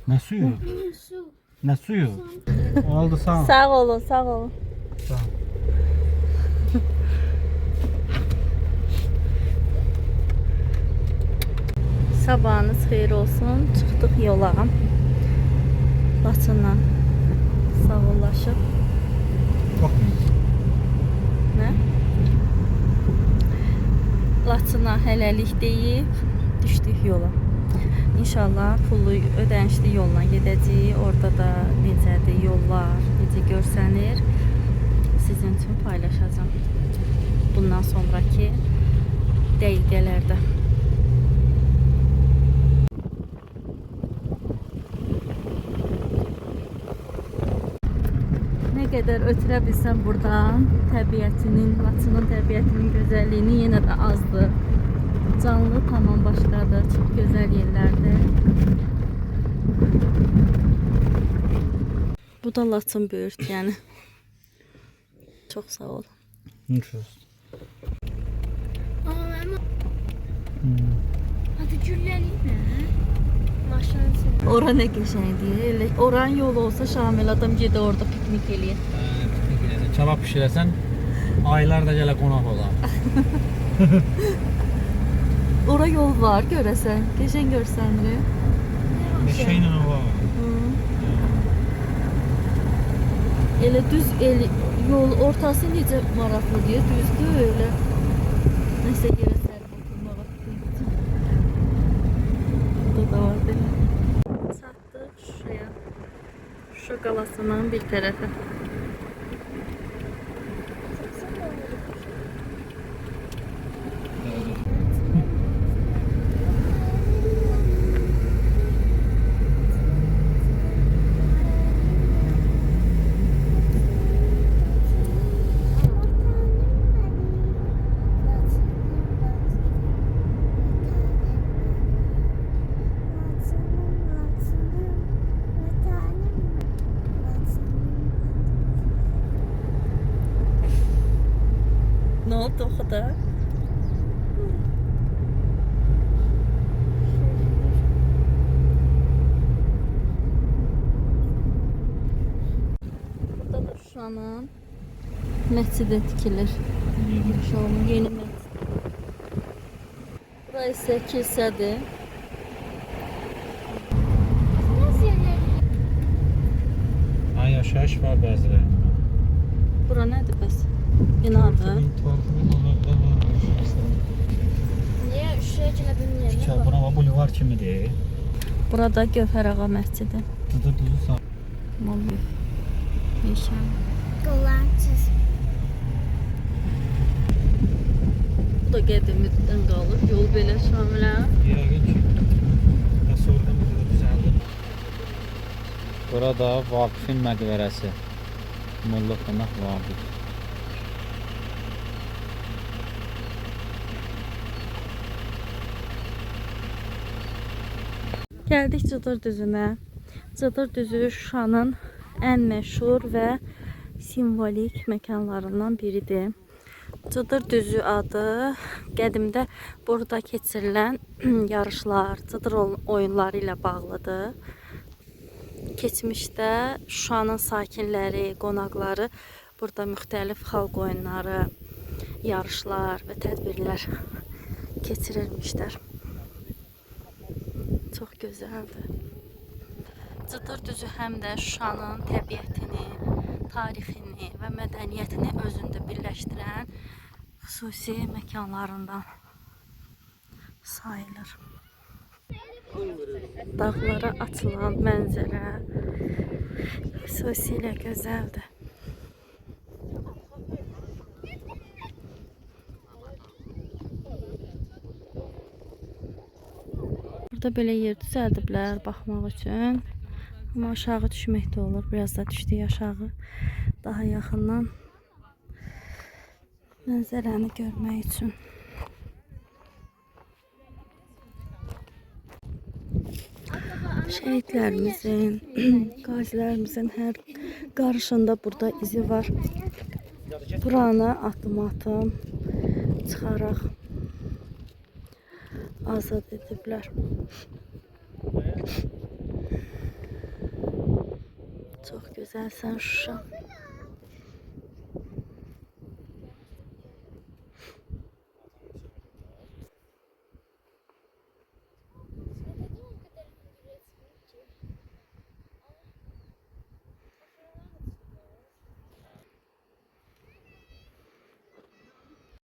Ne suyu? Ne suyu? Oldu sağ ol. Sağ olun, sağ olun. Sağ ol. Sabahınız xeyir olsun. Çıxdıq yola. Laçınla sağollaşıb. Nə? Laçına hələlik deyib düşdük yola. İnşallah pullu ödənişli yolla gedəcəyik. Orada da necədir yollar, necə görsənir sizin üçün paylaşacağım. Bundan sonraki dəqiqələrdə. Nə qədər ötürə bilsəm buradan təbiətinin, Laçının təbiətinin gözəlliyini yenə də azdır. Canlı tamam başqadır, çox gözəl yerlərdir. Bu da Laçın böyürt, yəni. Çox sağ ol. Hadi gülləliyim nə? Maşının içində. Ora nə qəşəngdir. Oranın yolu olsa Şamil adam gedə orada piknik eləyir. Piknik eləyir. Kebab pişirəsən aylar da gələ qonaq olar. Ora yol var görəsən. Qəşəng görsənir. Meşəylə o var. Elə düz yol ortası necə maraqlıdır, düzdür elə. Nəsə yerə sərib oturmağa. Burada da var belə. Çatdıq Şuşaya. Şuşa qalasının bir tərəfi. Ne oldu o kadar? Burada da Şuşanın məscidi tikilir. Şuşanın yeni məscidi. Burası ise kilsədir. Ay yaşayış var bəzilərində. Bura nədir bəs? Binadır. Niyə Şuşaya gələ bilmirəm? Bura bulvar kimidir. Burada Gövhər Ağa məscidi. Dıdır duzu sağ. Malıyıq. Meşən. Dolançız. Bu da qədimlikdən qalır. Yol belə Şamilə. Yəqin ki. Sonradan burada düzəldi. Burada Vaqifin məqbərəsi. Molla Pənah Vaqif. Gəldik Cıdır düzünə. Cıdır düzü Şuşanın ən məşhur və simvolik məkanlarından biridir. Cıdır düzü adı qədimdə burada keçirilən yarışlar, Cıdır oyunları ilə bağlıdır. Keçmişdə Şuşanın sakinləri, qonaqları burada müxtəlif xalq oyunları, yarışlar və tədbirlər keçirirmişlər. Çox gözəldir. Cıdır düzü həm də Şuşanın təbiətini, tarixini və mədəniyyətini özündə birləşdirən xüsusi məkanlarından sayılır. Dağlara açılan mənzərə xüsusilə gözəldir. Burada belə yer düzəldiblər baxmaq üçün. Amma aşağı düşmək də olur. Biraz da düşdük aşağı. Daha yaxından mənzərəni görmək üçün. Şəhidlərimizin, qazilərimizin hər qarışında burada izi var. Buranı atım çıxaraq azad ediblər. Çox gözəlsən Şuşa.